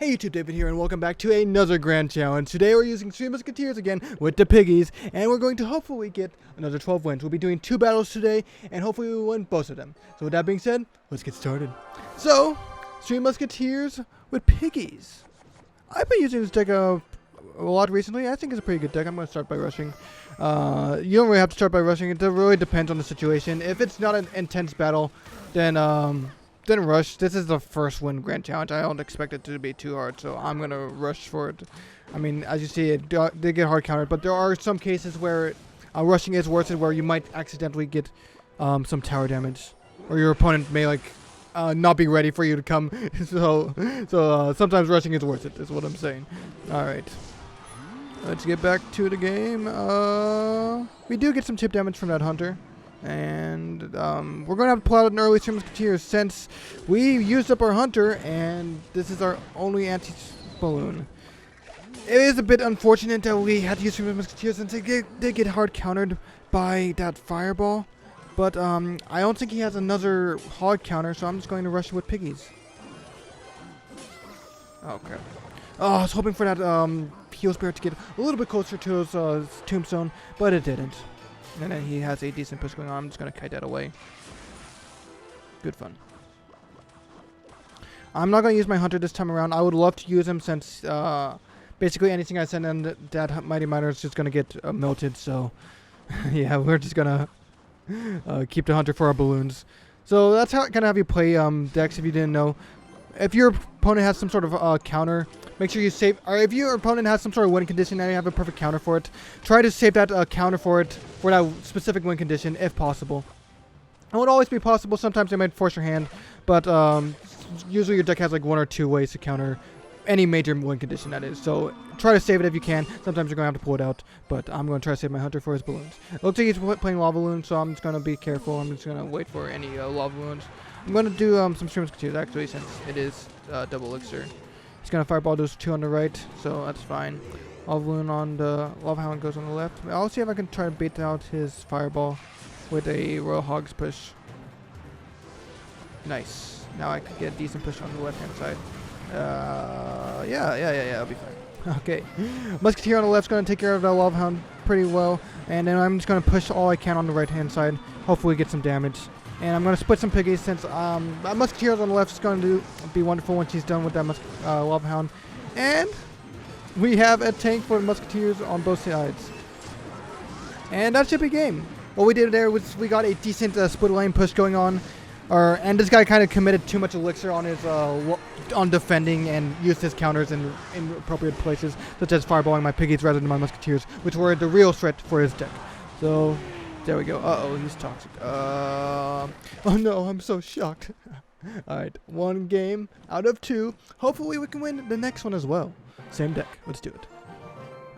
Hey YouTube, David here, and welcome back to another Grand Challenge. Today we're using 3 Musketeers again with the piggies, and we're going to hopefully get another 12 wins. We'll be doing 2 battles today, and hopefully we'll win both of them. So with that being said, let's get started. So, 3 Musketeers with piggies. I've been using this deck a lot recently. I think it's a pretty good deck. I'm going to start by rushing. You don't really have to start by rushing. It really depends on the situation. If it's not an intense battle, then rush. This is the first win Grand Challenge. I don't expect it to be too hard, so I'm gonna rush for it. I mean, as you see, it did get hard countered, but there are some cases where rushing is worth it, where you might accidentally get some tower damage, or your opponent may not be ready for you to come. so sometimes rushing is worth it, is what I'm saying. All right, let's get back to the game. We do get some chip damage from that hunter. And we're going to have to pull out an early 3 Musketeers since we used up our hunter and this is our only anti-balloon. It is a bit unfortunate that we had to use 3 Musketeers since they get hard countered by that fireball. But I don't think he has another hog counter, so I'm just going to rush it with piggies. Okay. Oh, I was hoping for that heal spirit to get a little bit closer to his tombstone, but it didn't. And then he has a decent push going on. I'm just going to kite that away. Good fun. I'm not going to use my hunter this time around. I would love to use him since basically anything I send in that Mighty Miner is just going to get melted. So, yeah, we're just going to keep the hunter for our balloons. So that's how kind of have you play decks if you didn't know. If your opponent has some sort of counter, make sure you save. Or if your opponent has some sort of win condition and you have a perfect counter for it, try to save that counter for it for that specific win condition if possible. It won't always be possible. Sometimes they might force your hand, but usually your deck has like 1 or 2 ways to counter any major win condition that is. So try to save it if you can. Sometimes you're going to have to pull it out, but I'm going to try to save my hunter for his balloons. It looks like he's playing lava balloons, so I'm just going to be careful. I'm just going to wait for any lava balloons. I'm going to do some 3 Musketeers actually since it is double elixir. He's going to fireball those 2 on the right, so that's fine. Lava balloon on the lava hound goes on the left. I'll see if I can try to bait out his fireball with a royal hogs push. Nice. Now I can get a decent push on the left hand side. Yeah, I'll be fine. Okay. Musketeer on the left's going to take care of that lava hound pretty well, and then I'm just going to push all I can on the right hand side. Hopefully get some damage. And I'm going to split some piggies since Musketeers on the left is going to be wonderful once he's done with that lava hound. And we have a tank for the Musketeers on both sides. And that should be game. What we did there was we got a decent split lane push going on. And this guy kind of committed too much elixir on his on defending and used his counters in appropriate places, such as fireballing my piggies rather than my Musketeers, which were the real threat for his deck. So there we go. Uh-oh, he's toxic. Oh no, I'm so shocked. Alright, 1 game out of 2. Hopefully we can win the next one as well. Same deck. Let's do it.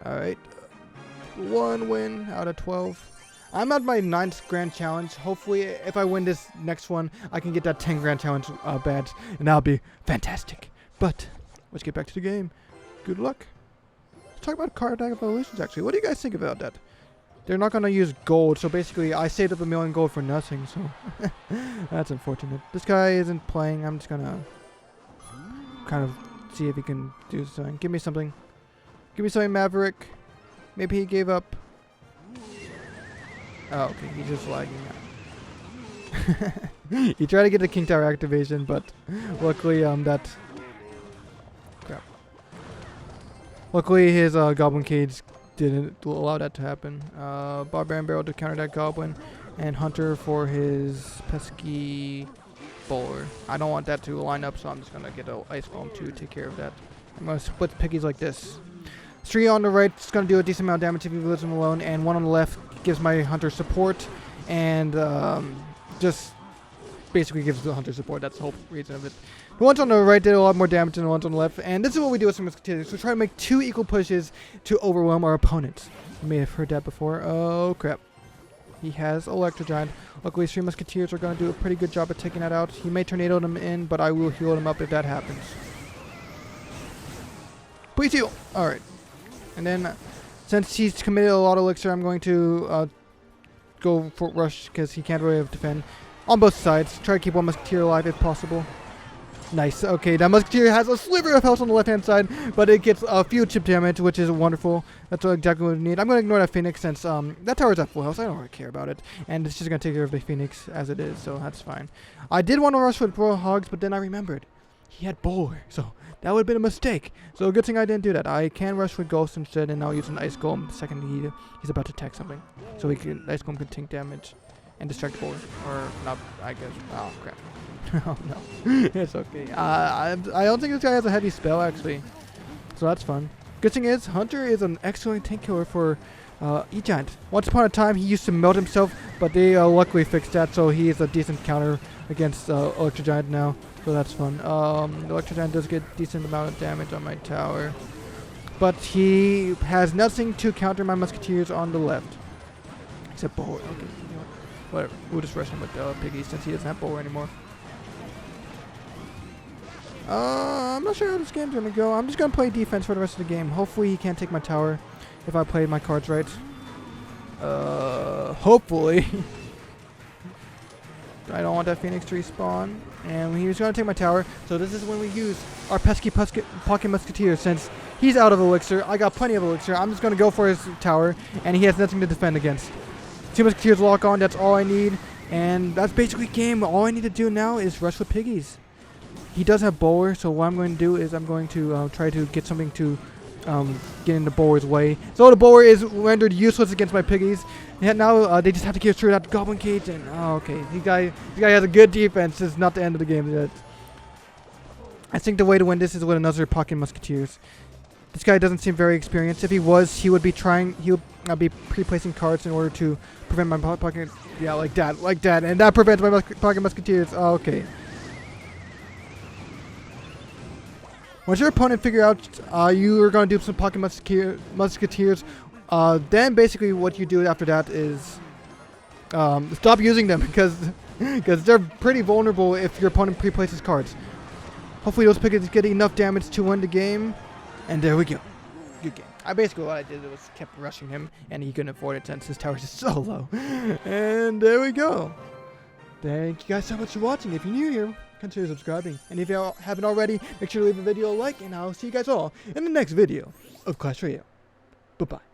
Alright. 1 win out of 12. I'm at my 9th Grand Challenge. Hopefully, if I win this next one, I can get that 10 Grand Challenge badge, and that'll be fantastic. But let's get back to the game. Good luck. Let's talk about card deck evolutions, actually. What do you guys think about that? They're not going to use gold, so basically I saved up $1 million gold for nothing, so that's unfortunate. This guy isn't playing. I'm just going to kind of see if he can do something. Give me something. Give me something, Maverick. Maybe he gave up. Oh, okay, he's just lagging out. He tried to get the King Tower activation, but luckily luckily his Goblin Cage didn't allow that to happen. Barbarian Barrel to counter that Goblin, and Hunter for his pesky Bowler. I don't want that to line up, so I'm just going to get an Ice Golem to take care of that. I'm going to split piggies like this. 3 on the right is going to do a decent amount of damage if he leaves him alone, and 1 on the left gives my hunter support, and just basically gives the hunter support. That's the whole reason of it. The ones on the right did a lot more damage than the ones on the left, and this is what we do with some Musketeers. We try to make 2 equal pushes to overwhelm our opponents. You may have heard that before. Oh crap. He has Electro Giant. Luckily 3 Musketeers are going to do a pretty good job at taking that out. He may tornado them in, but I will heal them up if that happens. Please heal! Alright. And then, since he's committed a lot of elixir, I'm going to go for rush because he can't really defend on both sides. Try to keep 1 Musketeer alive if possible. Nice. Okay, that Musketeer has a sliver of health on the left-hand side, but it gets a few chip damage, which is wonderful. That's exactly what we need. I'm going to ignore that Phoenix since that tower's at full health. I don't really care about it. And it's just going to take care of the Phoenix as it is, so that's fine. I did want to rush with HOGS, but then I remembered. He had Bowler, so that would have been a mistake. So a good thing I didn't do that. I can rush with Ghost instead, and I'll use an Ice Golem the second he's about to attack something. So Ice Golem can tank damage and distract Bowler. Or not, I guess. Oh, crap. Oh no, it's okay. I don't think this guy has a heavy spell actually, so that's fun. Good thing is, Hunter is an excellent tank killer for E-Giant. Once upon a time, he used to melt himself, but they luckily fixed that, so he is a decent counter against Electro Giant now. So that's fun. Electro Giant does get decent amount of damage on my tower, but he has nothing to counter my Musketeers on the left, except Bowler. Okay, you know what? Whatever. We'll just rush him with Piggy since he doesn't have Bowler anymore. I'm not sure how this game's gonna go. I'm just gonna play defense for the rest of the game. Hopefully he can't take my tower if I played my cards right. Hopefully. I don't want that Phoenix to respawn. And he's gonna take my tower. So this is when we use our pesky pocket Musketeer. Since he's out of elixir, I got plenty of elixir. I'm just gonna go for his tower, and he has nothing to defend against. 2 Musketeers lock on. That's all I need, and that's basically game. All I need to do now is rush with piggies. He does have Bowler, so what I'm going to do is I'm going to try to get something to get in the Bowler's way. So the Bowler is rendered useless against my piggies. And now they just have to get through that Goblin Cage. And okay, this guy has a good defense. It's not the end of the game yet. I think the way to win this is with another Pocket Musketeers. This guy doesn't seem very experienced. If he was, he would be be pre-placing cards in order to prevent my pocket. Yeah, like that, and that prevents my Pocket Musketeers. Oh, okay. Once your opponent figure out you are going to do some Pocket Musketeers, then basically what you do after that is stop using them because they're pretty vulnerable if your opponent pre-places cards. Hopefully those pickets get enough damage to win the game, and there we go. Good game. Basically what I did was kept rushing him, and he couldn't afford it since his tower is so low. And there we go. Thank you guys so much for watching. If you're new here, consider subscribing. And if you haven't already, make sure to leave the video a like, and I'll see you guys all in the next video of Clash Royale. Bye-bye.